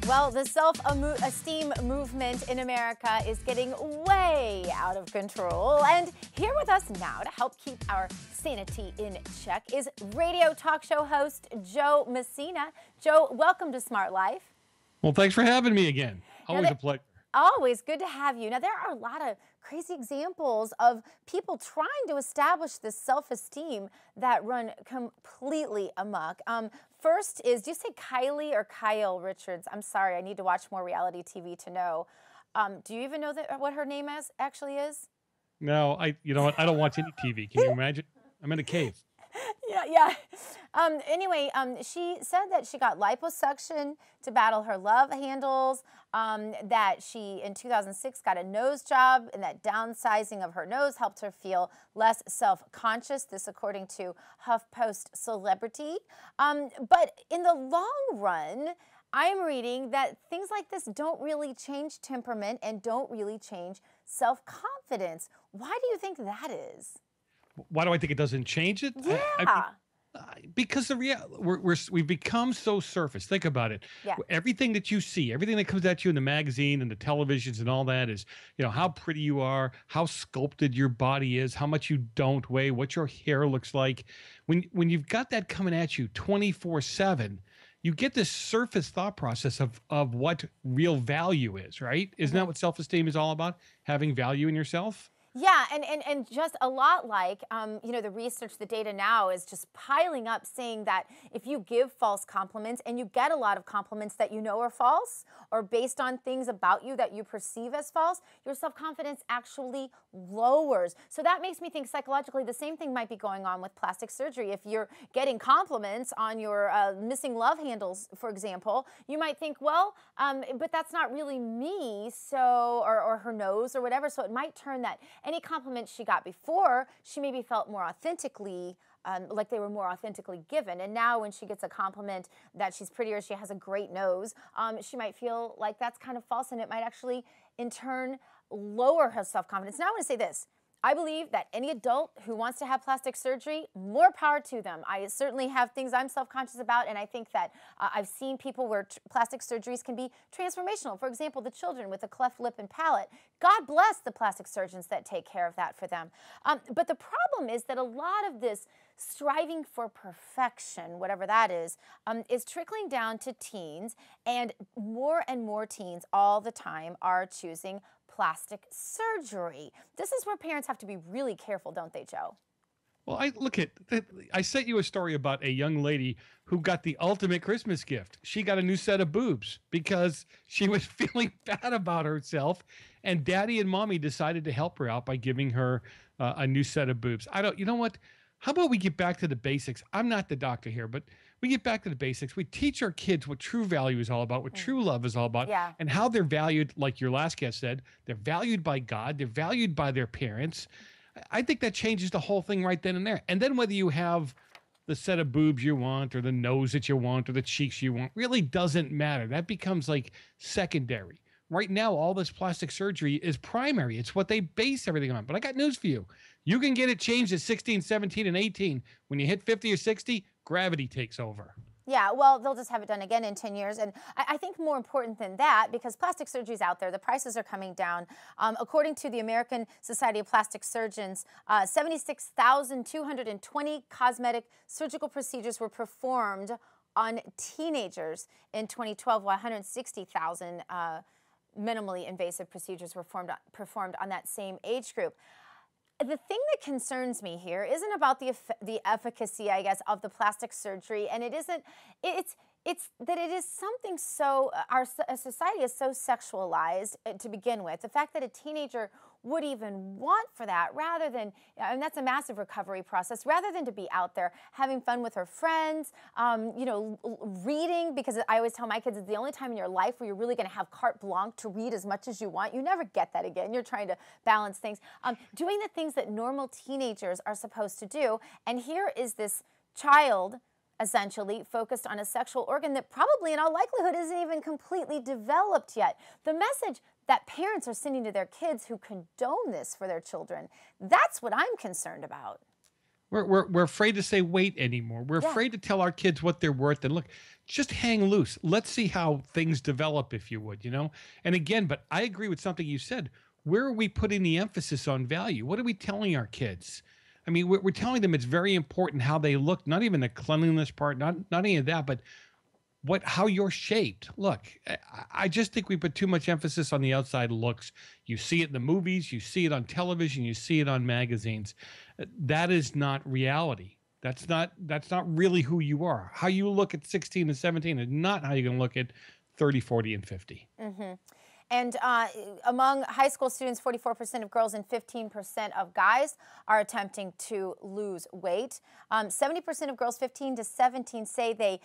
Well, the self-esteem movement in America is getting way out of control. And here with us now to help keep our sanity in check is radio talk show host Joe Messina. Joe, welcome to Smart Life. Well, thanks for having me again. Always a pleasure. Always good to have you. Now, there are a lot of crazy examples of people trying to establish this self-esteem that run completely amok. First is, do you say Kylie or Kyle Richards? I'm sorry, I need to watch more reality TV to know. Do you even know what her name actually is? No, you know what? I don't watch any TV. Can you imagine? I'm in a cave. Yeah. Anyway, she said that she got liposuction to battle her love handles, that she, in 2006, got a nose job, and that downsizing of her nose helped her feel less self-conscious, this according to HuffPost Celebrity. But in the long run, I'm reading that things like this don't really change temperament and don't really change self-confidence. Why do you think that is? Why do I think it doesn't change it? Yeah. Because we've become so surface. Think about it. Yeah. Everything that you see, everything that comes at you in the magazine and the televisions and all that is, how pretty you are, how sculpted your body is, how much you don't weigh, what your hair looks like. When you've got that coming at you 24/7, you get this surface thought process of what real value is, right? Isn't that what self-esteem is all about? Having value in yourself? Yeah, and just a lot like, the research, the data now is just piling up saying that if you give false compliments and you get a lot of compliments that you know are false or based on things about you that you perceive as false, your self-confidence actually lowers. So that makes me think psychologically the same thing might be going on with plastic surgery. If you're getting compliments on your missing love handles, for example, you might think, well, but that's not really me, so, or her nose or whatever, so it might turn that any compliments she got before, she maybe felt more authentically, like they were more authentically given. And now when she gets a compliment that she's prettier, she has a great nose, she might feel like that's kind of false, and it might actually, in turn, lower her self-confidence. Now I want to say this. I believe that any adult who wants to have plastic surgery, more power to them. I certainly have things I'm self-conscious about, and I think that I've seen people where plastic surgeries can be transformational. For example, the children with a cleft lip and palate. God bless the plastic surgeons that take care of that for them. But the problem is that a lot of this striving for perfection, whatever that is trickling down to teens, and more teens all the time are choosing plastic surgery. This is where parents have to be really careful, don't they, Joe? Well, I sent you a story about a young lady who got the ultimate Christmas gift. She got a new set of boobs because she was feeling bad about herself, and daddy and mommy decided to help her out by giving her a new set of boobs. You know what? How about we get back to the basics? I'm not the doctor here, but we get back to the basics. We teach our kids what true value is all about, what true love is all about, and how they're valued, like your last guest said, they're valued by God, they're valued by their parents. I think that changes the whole thing right then and there. And then whether you have the set of boobs you want or the nose that you want or the cheeks you want really doesn't matter. That becomes like secondary. Right now, all this plastic surgery is primary. It's what they base everything on. But I got news for you. You can get it changed at 16, 17, and 18. When you hit 50 or 60, gravity takes over. Yeah, well, they'll just have it done again in 10 years. And I think more important than that, because plastic surgery is out there, the prices are coming down. According to the American Society of Plastic Surgeons, 76,220 cosmetic surgical procedures were performed on teenagers in 2012, while 160,000 minimally invasive procedures were performed on that same age group. The thing that concerns me here isn't about the efficacy, I guess, of the plastic surgery, and it's that it is something so, our society is so sexualized to begin with. The fact that a teenager would even want for that rather than, and that's a massive recovery process, rather than to be out there having fun with her friends, reading, because I always tell my kids it's the only time in your life where you're really going to have carte blanche to read as much as you want. You never get that again. You're trying to balance things. Doing the things that normal teenagers are supposed to do. And here is this child essentially focused on a sexual organ that probably in all likelihood isn't even completely developed yet. The message that parents are sending to their kids who condone this for their children, that's what I'm concerned about. We're afraid to say wait anymore. We're Yeah. afraid to tell our kids what they're worth. And look, just hang loose. Let's see how things develop, if you would, And again, but I agree with something you said. Where are we putting the emphasis on value? What are we telling our kids? I mean, we're telling them it's very important how they look, not even the cleanliness part, not any of that, but how you're shaped. Look, I just think we put too much emphasis on the outside looks. You see it in the movies, you see it on television, you see it on magazines. That is not reality. That's not really who you are. How you look at 16 and 17 is not how you're going to look at 30, 40, and 50. Mm-hmm. And among high school students, 44% of girls and 15% of guys are attempting to lose weight. 70% of girls 15 to 17 say they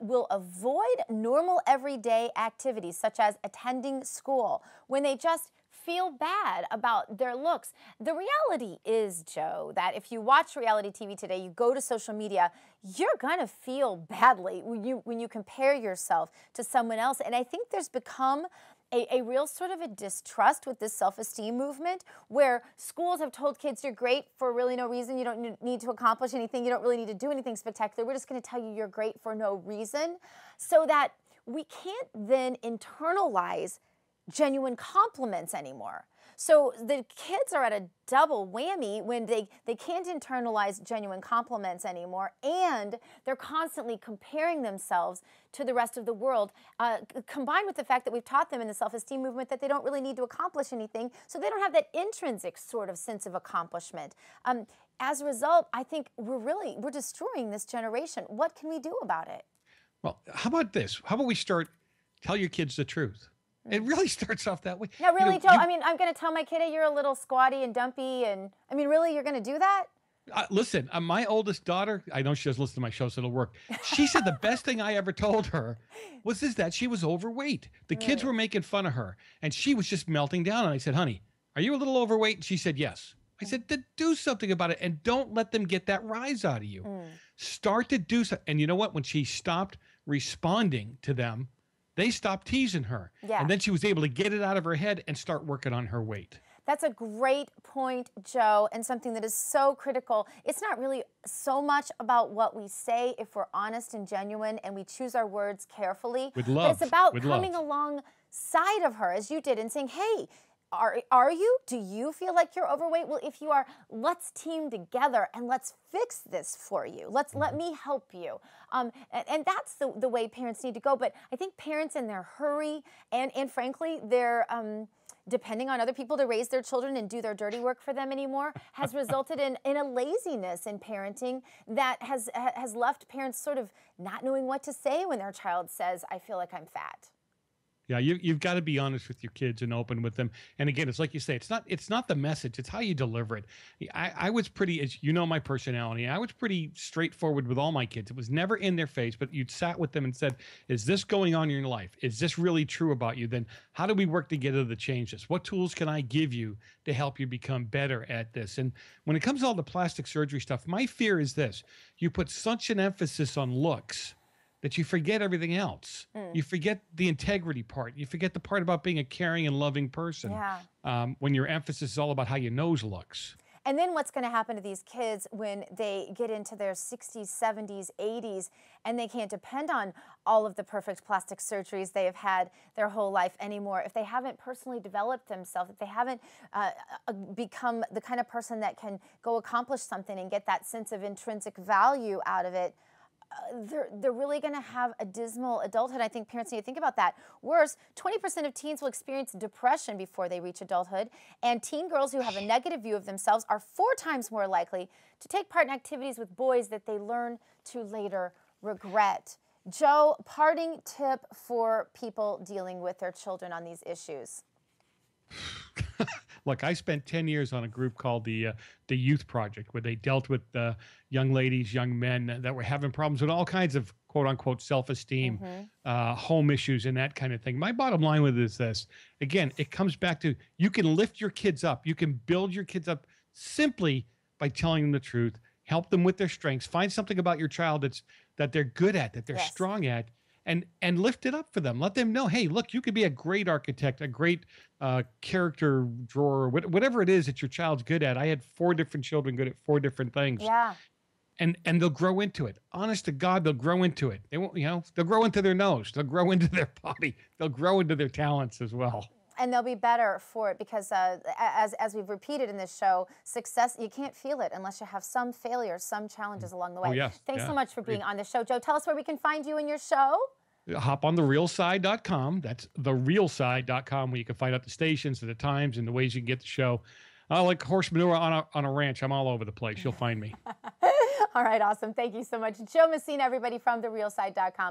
will avoid normal everyday activities such as attending school when they just feel bad about their looks. The reality is, Joe, that if you watch reality TV today, you go to social media, you're gonna feel badly when you compare yourself to someone else. And I think there's become a real sort of a distrust with this self-esteem movement where schools have told kids you're great for really no reason. You don't need to accomplish anything. You don't really need to do anything spectacular. We're just going to tell you you're great for no reason, so that we can't then internalize genuine compliments anymore. So the kids are at a double whammy when they can't internalize genuine compliments anymore, and they're constantly comparing themselves to the rest of the world, combined with the fact that we've taught them in the self-esteem movement that they don't really need to accomplish anything, so they don't have that intrinsic sort of sense of accomplishment. As a result, I think we're destroying this generation. What can we do about it? Well, how about this? How about we tell your kids the truth? It really starts off that way. Yeah, really, Joe. I mean, I'm going to tell my kid, hey, you're a little squatty and dumpy, and I mean, really, you're going to do that? Listen, my oldest daughter, I know she doesn't listen to my show, so it'll work. She said the best thing I ever told her was that she was overweight. The kids were making fun of her, and she was just melting down. And I said, honey, are you a little overweight? And she said, yes. I said, then do something about it, and don't let them get that rise out of you. Start to do something. And you know what? When she stopped responding to them, they stopped teasing her. Yeah. And then she was able to get it out of her head and start working on her weight. That's a great point, Joe, and something that is so critical. It's not really so much about what we say if we're honest and genuine and we choose our words carefully. With love. But it's about coming alongside of her, as you did, and saying, hey, are you? Do you feel like you're overweight? Well, if you are, let's team together and let's fix this for you. Let me help you. And that's the way parents need to go. But I think parents in their hurry and frankly, their depending on other people to raise their children and do their dirty work for them anymore has resulted in a laziness in parenting that has left parents sort of not knowing what to say when their child says, I feel like I'm fat. Yeah, you've got to be honest with your kids and open with them. And again, it's like you say, it's not the message, it's how you deliver it. I was pretty, as you know, my personality, I was pretty straightforward with all my kids. It was never in their face, but you'd sat with them and said, is this going on in your life? Is this really true about you? Then how do we work together to change this? What tools can I give you to help you become better at this? And when it comes to all the plastic surgery stuff, my fear is this: you put such an emphasis on looks that you forget everything else. You forget the integrity part. You forget the part about being a caring and loving person. Yeah. When your emphasis is all about how your nose looks. And then what's going to happen to these kids when they get into their 60s, 70s, 80s, and they can't depend on all of the perfect plastic surgeries they have had their whole life anymore? If they haven't personally developed themselves, if they haven't become the kind of person that can go accomplish something and get that sense of intrinsic value out of it, they're really going to have a dismal adulthood. I think parents need to think about that. Worse, 20% of teens will experience depression before they reach adulthood, and teen girls who have a negative view of themselves are 4 times more likely to take part in activities with boys that they learn to later regret. Joe, parting tip for people dealing with their children on these issues. Look, I spent 10 years on a group called the Youth Project, where they dealt with young ladies, young men that were having problems with all kinds of quote unquote self-esteem, home issues and that kind of thing. My bottom line with it is this. Again, it comes back to, you can lift your kids up. You can build your kids up simply by telling them the truth, help them with their strengths, find something about your child that they're good at, that they're strong at, and lift it up for them. Let them know, hey, look, you could be a great architect, a great character drawer, whatever it is that your child's good at. I had 4 different children good at 4 different things, Yeah. and they'll grow into it. Honest to God, they'll grow into it. They won't, they'll grow into their nose, they'll grow into their body, they'll grow into their talents as well. And they'll be better for it because, as we've repeated in this show, success, you can't feel it unless you have some failures, some challenges along the way. Oh, yes. Thanks Yeah. so much for being on the show. Joe, tell us where we can find you and your show. Hop on therealside.com. That's therealside.com, where you can find out the stations and the times and the ways you can get the show. Like horse manure on a ranch. I'm all over the place. You'll find me. All right, awesome. Thank you so much. Joe Messina, everybody from therealside.com.